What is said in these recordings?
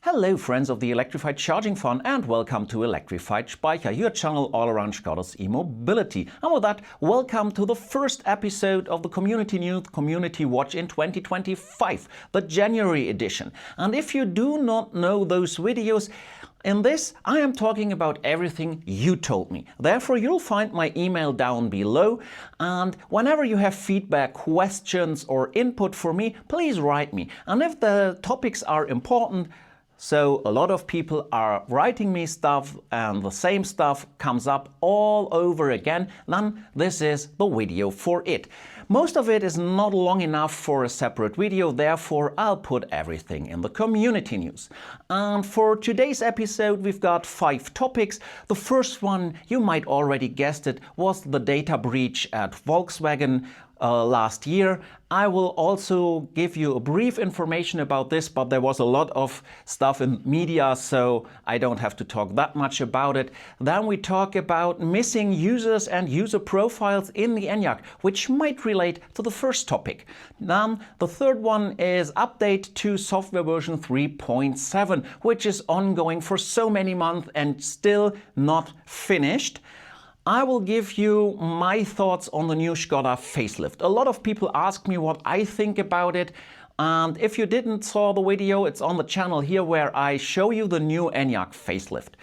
Hello friends of the electrified charging fun and welcome to Electrified Speicher, your channel all around Škoda's e-mobility. And with that, welcome to the first episode of the Community News Community Watch in 2025, the January edition. And if you do not know those videos, in this, I am talking about everything you told me. Therefore, you'll find my email down below. And whenever you have feedback, questions or input for me, please write me. And if the topics are important, so a lot of people are writing me stuff and the same stuff comes up all over again, then this is the video for it. Most of it is not long enough for a separate video, therefore I'll put everything in the community news. And for today's episode we've got 5 topics. The first one, you might already guessed it, was the data breach at Volkswagen last year. I will also give you a brief information about this, but there was a lot of stuff in media, so I don't have to talk that much about it. Then we talk about missing users and user profiles in the ENYAQ, which might relate to the first topic. Then the third one is update to software version 3.7, which is ongoing for so many months and still not finished. I will give you my thoughts on the new Škoda facelift. A lot of people ask me what I think about it, and if you didn't saw the video, it's on the channel here where I show you the new ENYAQ facelift.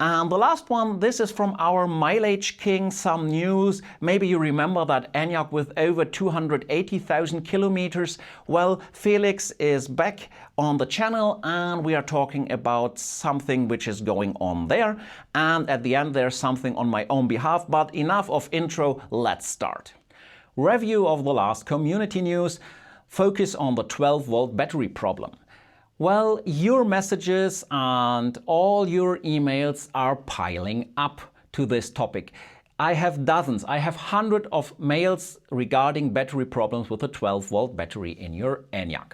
And the last one, this is from our Mileage King, some news. Maybe you remember that ENYAQ with over 280,000 kilometers. Well, Felix is back on the channel and we are talking about something which is going on there. And at the end there's something on my own behalf, but enough of intro, let's start. Review of the last community news. Focus on the 12-volt battery problem. Well, your messages and all your emails are piling up to this topic. I have dozens, I have hundreds of mails regarding battery problems with a 12-volt battery in your ENYAQ.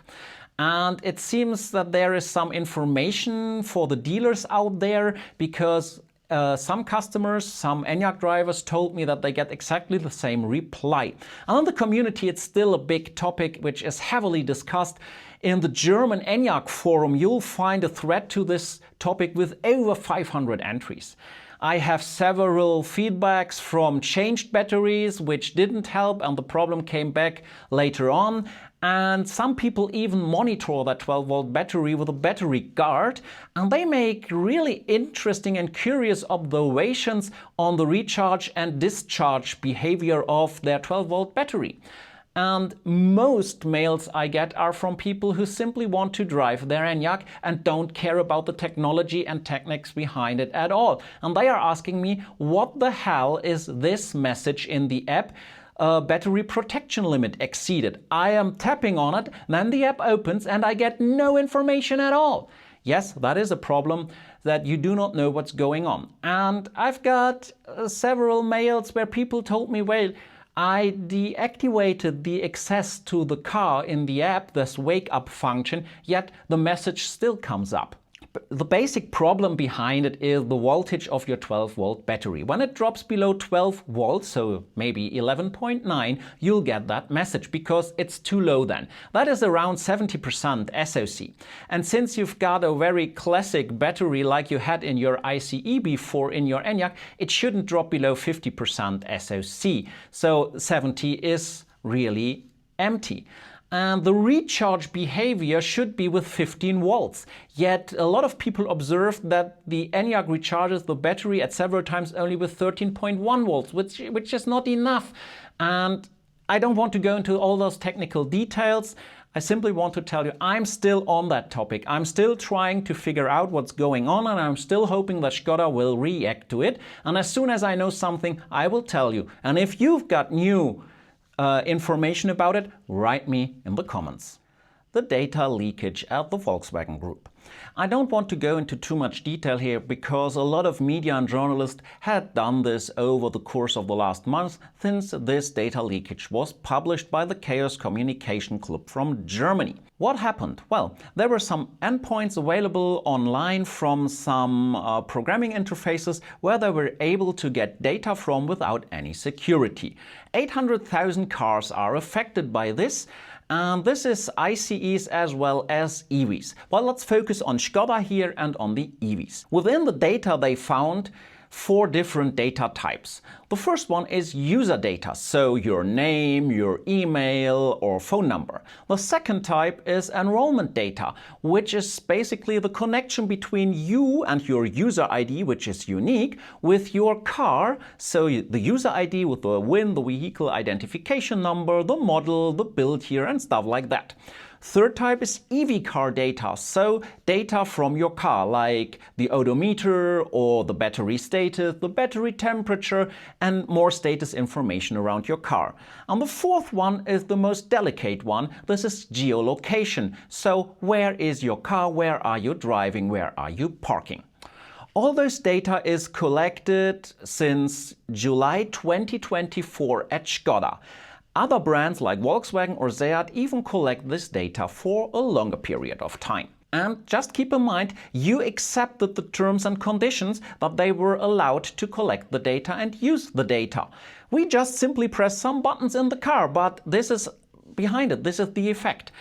And it seems that there is some information for the dealers out there because some customers, some ENYAQ drivers told me that they get exactly the same reply. And in the community it's still a big topic which is heavily discussed. In the German ENYAQ forum you'll find a thread to this topic with over 500 entries. I have several feedbacks from changed batteries which didn't help and the problem came back later on. And some people even monitor that 12-volt battery with a battery guard, and they make really interesting and curious observations on the recharge and discharge behavior of their 12-volt battery. And most mails I get are from people who simply want to drive their ENYAQ and don't care about the technology and techniques behind it at all. And they are asking me, what the hell is this message in the app? Battery protection limit exceeded. I am tapping on it, then the app opens and I get no information at all. Yes, that is a problem, that you do not know what's going on. And I've got several mails where people told me, well, I deactivated the access to the car in the app, this wake up function, yet the message still comes up. The basic problem behind it is the voltage of your 12-volt battery. When it drops below 12 volts, so maybe 11.9, you'll get that message because it's too low then. That is around 70% SOC. And since you've got a very classic battery like you had in your ICE before in your ENYAQ, it shouldn't drop below 50% SOC. So 70 is really empty. And the recharge behavior should be with 15 volts. Yet a lot of people observed that the ENYAQ recharges the battery at several times only with 13.1 volts, which is not enough. And I don't want to go into all those technical details. I simply want to tell you I'm still on that topic. I'm still trying to figure out what's going on and I'm still hoping that Škoda will react to it. And as soon as I know something, I will tell you. And if you've got new information about it, write me in the comments. The data leakage at the Volkswagen Group. I don't want to go into too much detail here because a lot of media and journalists had done this over the course of the last month since this data leakage was published by the Chaos Communication Club from Germany. What happened? Well, there were some endpoints available online from some programming interfaces where they were able to get data from without any security. 800,000 cars are affected by this. And this is ICEs as well as EVs. But let's focus on Škoda here and on the EVs. Within the data they found 4 different data types. The first one is user data, so your name, your email or phone number. The second type is enrollment data, which is basically the connection between you and your user ID, which is unique, with your car. So the user ID with the VIN, the vehicle identification number, the model, the build year and stuff like that. Third type is EV car data, so data from your car, like the odometer or the battery status, the battery temperature, and more status information around your car. And the fourth one is the most delicate one. This is geolocation. So where is your car? Where are you driving? Where are you parking? All this data is collected since July 2024 at Škoda. Other brands like Volkswagen or Seat even collect this data for a longer period of time. And just keep in mind, you accepted the terms and conditions that they were allowed to collect the data and use the data. We just simply press some buttons in the car, but this is behind it, this is the effect.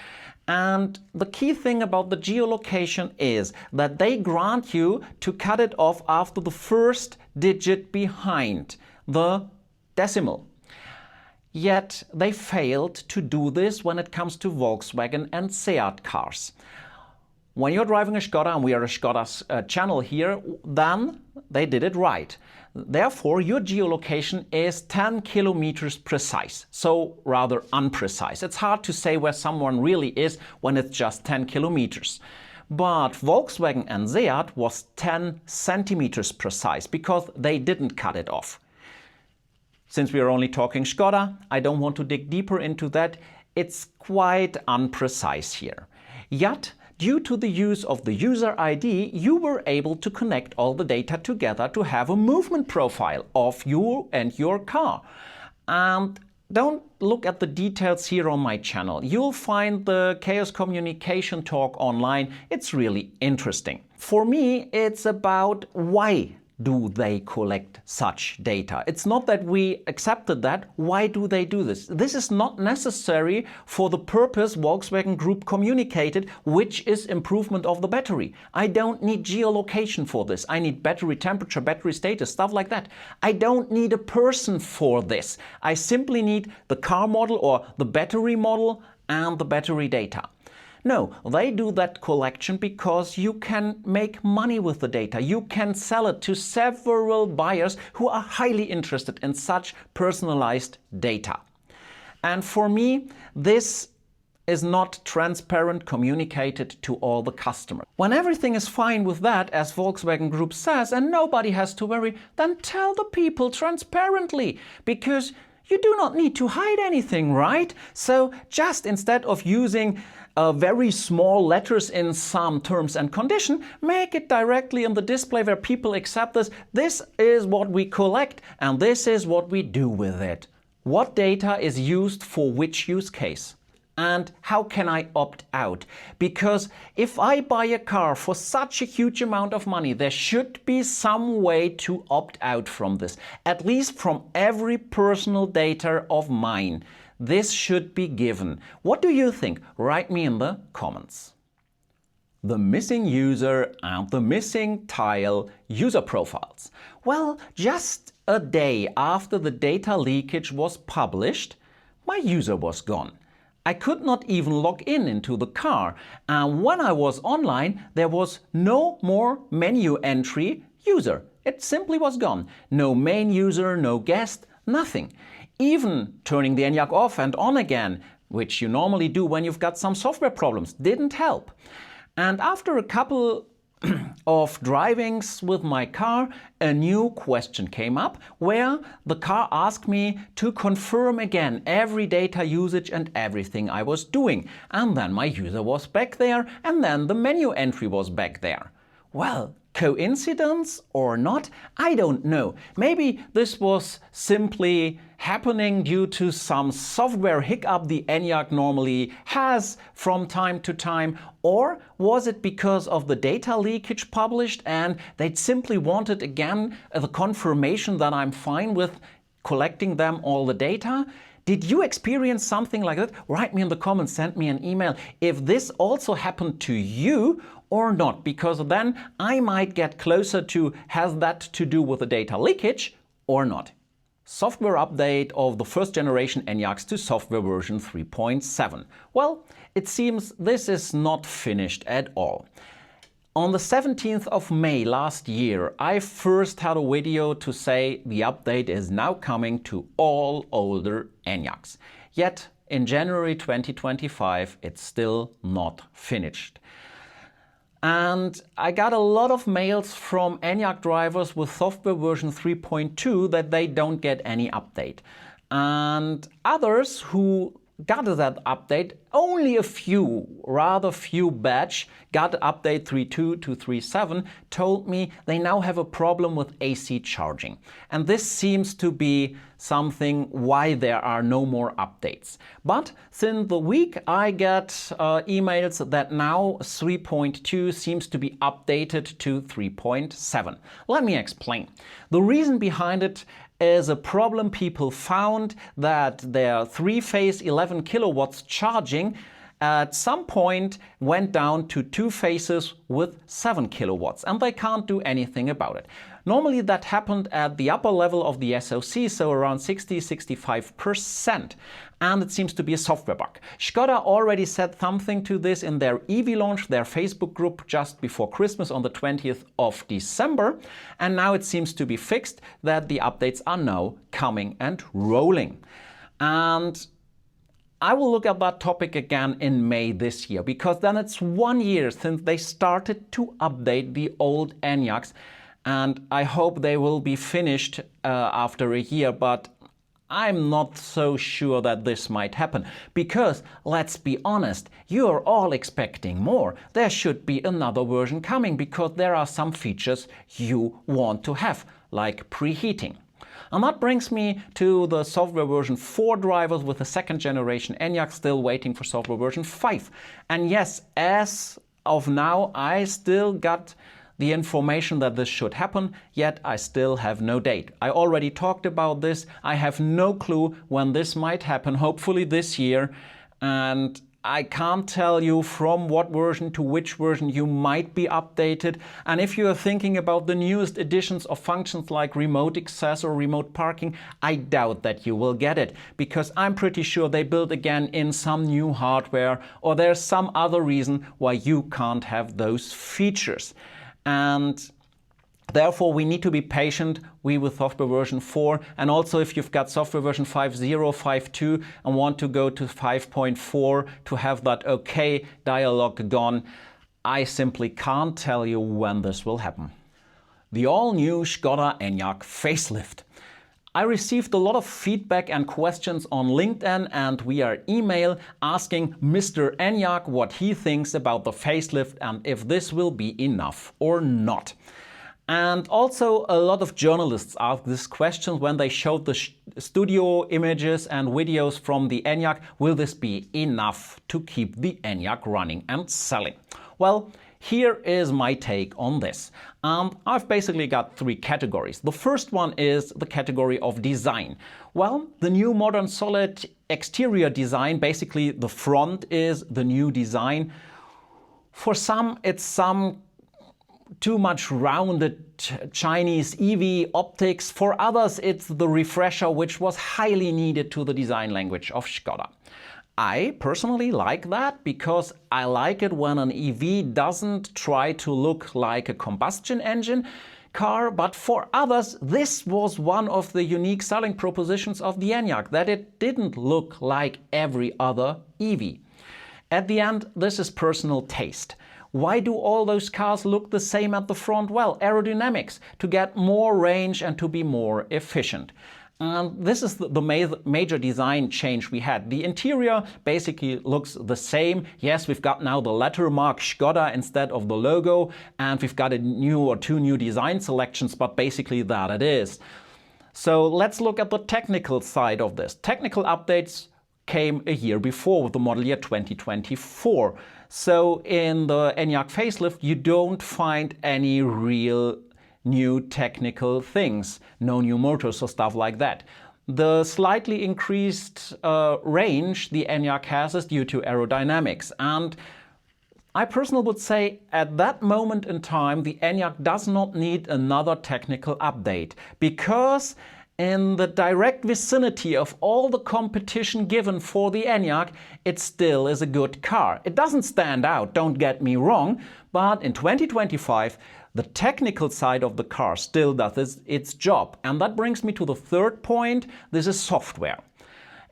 And the key thing about the geolocation is that they grant you to cut it off after the first digit behind the decimal. Yet they failed to do this when it comes to Volkswagen and Seat cars. When you're driving a Škoda, and we are a Škoda's channel here, then they did it right. Therefore, your geolocation is 10 kilometers precise, so rather unprecise. It's hard to say where someone really is when it's just 10 kilometers. But Volkswagen and Seat was 10 centimeters precise because they didn't cut it off. Since we are only talking Škoda, I don't want to dig deeper into that. It's quite unprecise here. Yet, due to the use of the user ID, you were able to connect all the data together to have a movement profile of you and your car. And don't look at the details here on my channel. You'll find the Chaos Communication talk online. It's really interesting. For me, it's about why do they collect such data? It's not that we accepted that. Why do they do this? This is not necessary for the purpose Volkswagen Group communicated, which is improvement of the battery. I don't need geolocation for this. I need battery temperature, battery status, stuff like that. I don't need a person for this. I simply need the car model or the battery model and the battery data. No, they do that collection because you can make money with the data. You can sell it to several buyers who are highly interested in such personalized data. And for me, this is not transparent communicated to all the customers. When everything is fine with that, as Volkswagen Group says, and nobody has to worry, then tell the people transparently, because you do not need to hide anything, right? So just instead of using very small letters in some terms and condition, make it directly in the display where people accept this. This is what we collect and this is what we do with it. What data is used for which use case? And how can I opt out? Because if I buy a car for such a huge amount of money, there should be some way to opt out from this, at least from every personal data of mine. This should be given. What do you think? Write me in the comments. The missing user and the missing tile user profiles. Well, just a day after the data leakage was published, my user was gone. I could not even log in into the car, and when I was online, there was no more menu entry user. It simply was gone. No main user, no guest, nothing. Even turning the ENYAQ off and on again, which you normally do when you've got some software problems, didn't help. And after a couple of drivings with my car, a new question came up where the car asked me to confirm again every data usage and everything I was doing. And then my user was back there and then the menu entry was back there. Well, coincidence or not? I don't know. Maybe this was simply happening due to some software hiccup the ENYAQ normally has from time to time, or was it because of the data leakage published and they simply wanted again the confirmation that I'm fine with collecting them all the data? Did you experience something like that? Write me in the comments, send me an email if this also happened to you or not, because then I might get closer to has that to do with the data leakage or not. Software update of the first generation ENYAQs to software version 3.7. Well, it seems this is not finished at all. On the 17th of May last year, I first had a video to say the update is now coming to all older ENYAQs. Yet in January 2025, it's still not finished. And I got a lot of mails from ENYAQ drivers with software version 3.2 that they don't get any update. And others who got that update, only a few, rather few batch, got update 3.2 to 3.7, told me they now have a problem with AC charging. And this seems to be something why there are no more updates. But since the week I get emails that now 3.2 seems to be updated to 3.7. Let me explain. The reason behind it is a problem people found that their three-phase 11 kilowatts charging at some point went down to two phases with 7 kilowatts, and they can't do anything about it. Normally that happened at the upper level of the SoC, so around 60–65%, and it seems to be a software bug. Skoda already said something to this in their EV launch, their Facebook group, just before Christmas on the 20th of December, and now it seems to be fixed, that the updates are now coming and rolling. And I will look at that topic again in May this year, because then it's 1 year since they started to update the old ENYAQs, and I hope they will be finished after a year, but I'm not so sure that this might happen, because let's be honest, you are all expecting more. There should be another version coming, because there are some features you want to have, like preheating. And that brings me to the software version 4 drivers with the second generation ENYAQ, still waiting for software version 5. And yes, as of now, I still got the information that this should happen, yet I still have no date. I already talked about this. I have no clue when this might happen, hopefully this year. And I can't tell you from what version to which version you might be updated. And if you are thinking about the newest additions of functions like remote access or remote parking, I doubt that you will get it, because I'm pretty sure they build again in some new hardware, or there's some other reason why you can't have those features. And therefore, we need to be patient, we with software version 4, and also if you've got software version 5.0, 5.2 and want to go to 5.4 to have that OK dialog gone, I simply can't tell you when this will happen. The all-new Skoda ENYAQ Facelift. I received a lot of feedback and questions on LinkedIn and via email asking Mr. ENYAQ what he thinks about the facelift and if this will be enough or not. And also a lot of journalists asked this question when they showed the studio images and videos from the ENYAQ. Will this be enough to keep the ENYAQ running and selling? Well, here is my take on this. I've basically got 3 categories. The first one is the category of design. Well, the new modern solid exterior design, basically the front is the new design. For some, it's some too much rounded Chinese EV optics. For others, it's the refresher which was highly needed to the design language of Skoda. I personally like that, because I like it when an EV doesn't try to look like a combustion engine car, but for others this was one of the unique selling propositions of the ENYAQ, that it didn't look like every other EV. At the end, this is personal taste. Why do all those cars look the same at the front? Well, aerodynamics, to get more range and to be more efficient. And this is the major design change we had. The interior basically looks the same. Yes, we've got now the letter mark Skoda instead of the logo, and we've got a new or 2 new design selections, but basically that it is. So let's look at the technical side of this. Technical updates came a year before with the model year 2024. So in the ENYAQ Facelift, you don't find any real new technical things, no new motors or stuff like that. The slightly increased range the ENYAQ has is due to aerodynamics. And I personally would say at that moment in time, the ENYAQ does not need another technical update, because in the direct vicinity of all the competition given for the ENYAQ, it still is a good car. It doesn't stand out, don't get me wrong, but in 2025, the technical side of the car still does its job. And that brings me to the third point. This is software.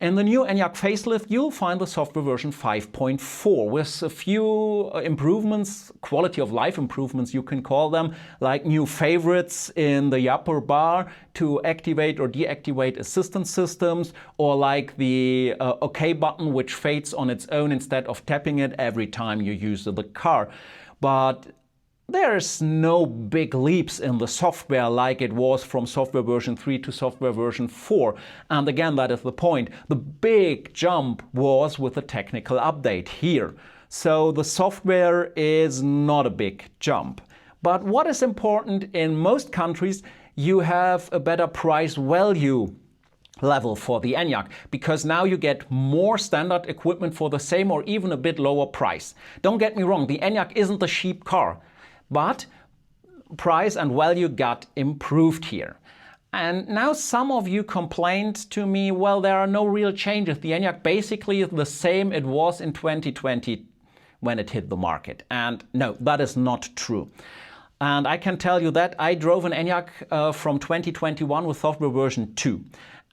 In the new ENYAQ Facelift, you'll find the software version 5.4 with a few improvements, quality of life improvements you can call them, like new favorites in the upper bar to activate or deactivate assistance systems, or like the OK button which fades on its own instead of tapping it every time you use the car. But there's no big leaps in the software like it was from software version 3 to software version 4. And again, that is the point. The big jump was with the technical update here. So the software is not a big jump. But what is important, in most countries, you have a better price value level for the ENYAQ, because now you get more standard equipment for the same or even a bit lower price. Don't get me wrong, the ENYAQ isn't a cheap car. But price and value got improved here. And now some of you complained to me, well, there are no real changes. The ENYAQ basically is the same it was in 2020 when it hit the market. And no, that is not true. And I can tell you that I drove an ENYAQ from 2021 with software version 2.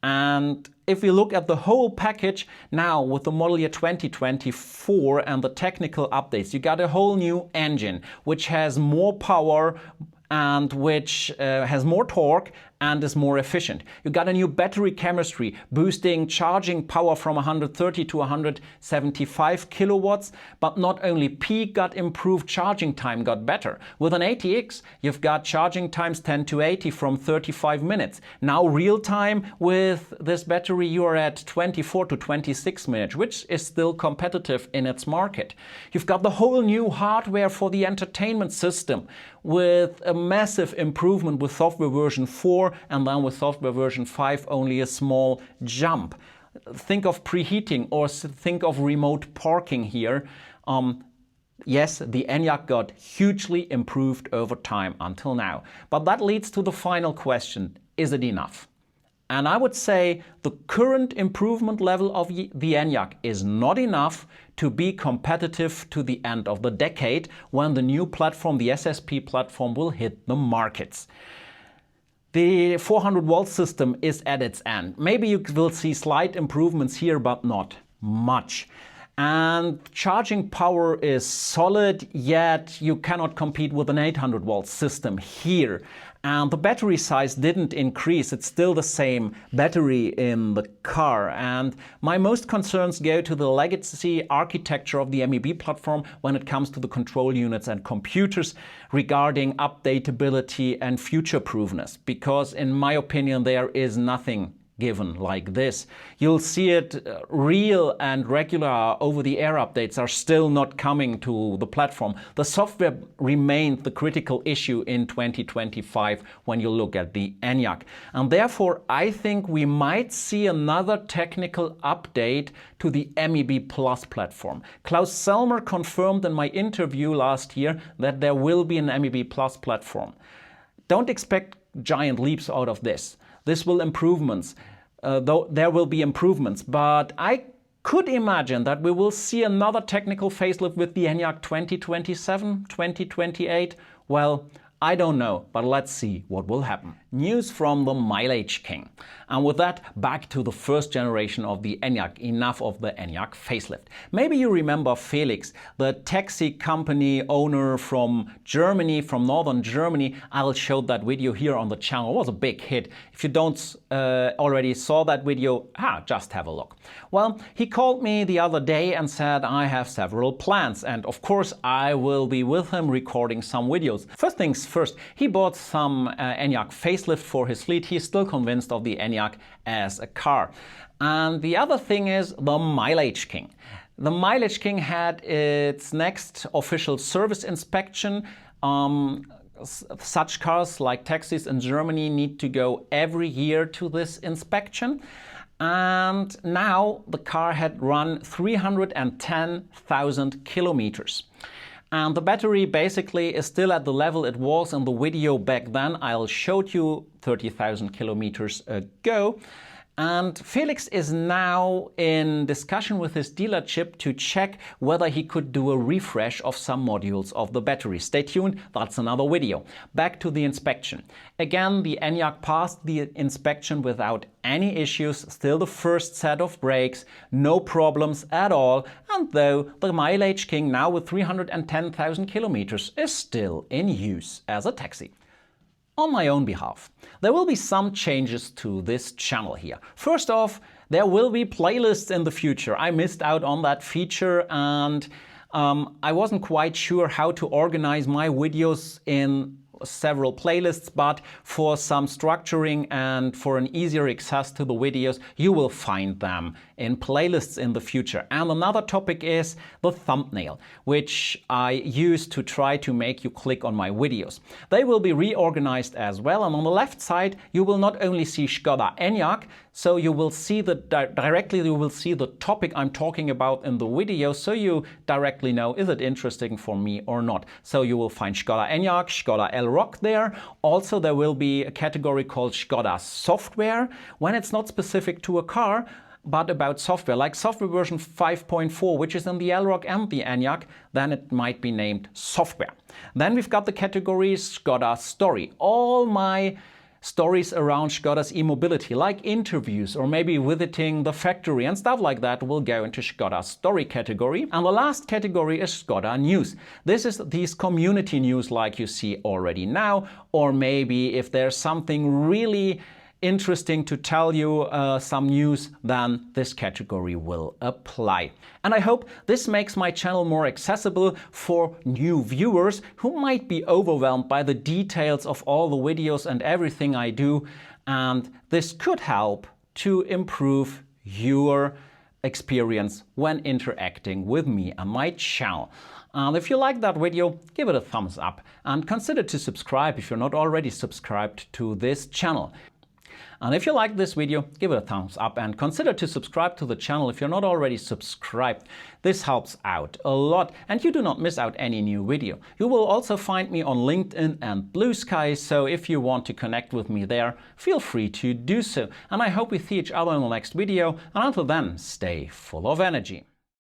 And if we look at the whole package now with the model year 2024 and the technical updates, you got a whole new engine which has more power and which has more torque and is more efficient. You got a new battery chemistry boosting charging power from 130 to 175 kilowatts, but not only peak got improved, charging time got better. With an ATX, you've got charging times 10 to 80 from 35 minutes. Now real time with this battery, you are at 24 to 26 minutes, which is still competitive in its market. You've got the whole new hardware for the entertainment system with a massive improvement with software version 4, and then with software version 5 only a small jump. Think of preheating or think of remote parking here. Yes, the ENYAQ got hugely improved over time until now. But that leads to the final question, is it enough? And I would say the current improvement level of the ENYAQ is not enough to be competitive to the end of the decade when the new platform, the SSP platform, will hit the markets. The 400 volt system is at its end. Maybe you will see slight improvements here, but not much. And charging power is solid, yet you cannot compete with an 800 volt system here. And the battery size didn't increase. It's still the same battery in the car. And my most concerns go to the legacy architecture of the MEB platform when it comes to the control units and computers regarding updatability and future-proofness. Because in my opinion, there is nothing given like this. You'll see it real and regular over-the-air updates are still not coming to the platform. The software remained the critical issue in 2025 when you look at the ENYAQ. And therefore, I think we might see another technical update to the MEB Plus platform. Klaus Selmer confirmed in my interview last year that there will be an MEB Plus platform. Don't expect giant leaps out of this. This will improvements, though there will be improvements, but I could imagine that we will see another technical facelift with the ENYAQ 2027, 2028. Well, I don't know, but let's see what will happen. News from the mileage king. And with that, back to the first generation of the ENYAQ. Enough of the ENYAQ facelift. Maybe you remember Felix, the taxi company owner from Germany, from northern Germany. I'll show that video here on the channel. It was a big hit. If you don't already saw that video, just have a look. Well, he called me the other day and said, I have several plans. And of course, I will be with him recording some videos. First things first, he bought some ENYAQ facelift for his fleet. He's still convinced of the ENYAQ as a car. And the other thing is the Mileage King. The Mileage King had its next official service inspection such cars like taxis in Germany need to go every year to this inspection. And now the car had run 310,000 kilometers. And the battery basically is still at the level it was in the video back then. I showed you 30,000 kilometers ago. And Felix is now in discussion with his dealership to check whether he could do a refresh of some modules of the battery. Stay tuned, that's another video. Back to the inspection. Again, the ENYAQ passed the inspection without any issues, still the first set of brakes, no problems at all, and though the Mileage King, now with 310,000 kilometers, is still in use as a taxi. On my own behalf, there will be some changes to this channel here. First off, there will be playlists in the future. I missed out on that feature and I wasn't quite sure how to organize my videos in several playlists, but for some structuring and for an easier access to the videos, you will find them in playlists in the future. And another topic is the thumbnail, which I use to try to make you click on my videos. They will be reorganized as well, and on the left side you will not only see Škoda ENYAQ, so you will see directly you will see the topic I'm talking about in the video, so you directly know, is it interesting for me or not. So you will find Škoda ENYAQ, Škoda Elroq there. Also there will be a category called Škoda Software, when it's not specific to a car, but about software, like software version 5.4, which is in the Elroq and the ENYAQ, then it might be named software. Then we've got the category Škoda Story. All my stories around Škoda's e-mobility, like interviews or maybe visiting the factory and stuff like that, will go into Škoda Story category. And the last category is Škoda News. This is these community news like you see already now, or maybe if there's something really interesting to tell you, some news, then this category will apply. And I hope this makes my channel more accessible for new viewers who might be overwhelmed by the details of all the videos and everything I do, and this could help to improve your experience when interacting with me and my channel. And if you like that video, give it a thumbs up and consider to subscribe if you're not already subscribed to this channel. And if you like this video, give it a thumbs up and consider to subscribe to the channel if you're not already subscribed. This helps out a lot and you do not miss out any new video. You will also find me on LinkedIn and Blue Sky, so if you want to connect with me there, feel free to do so. And I hope we see each other in the next video, and until then, stay full of energy.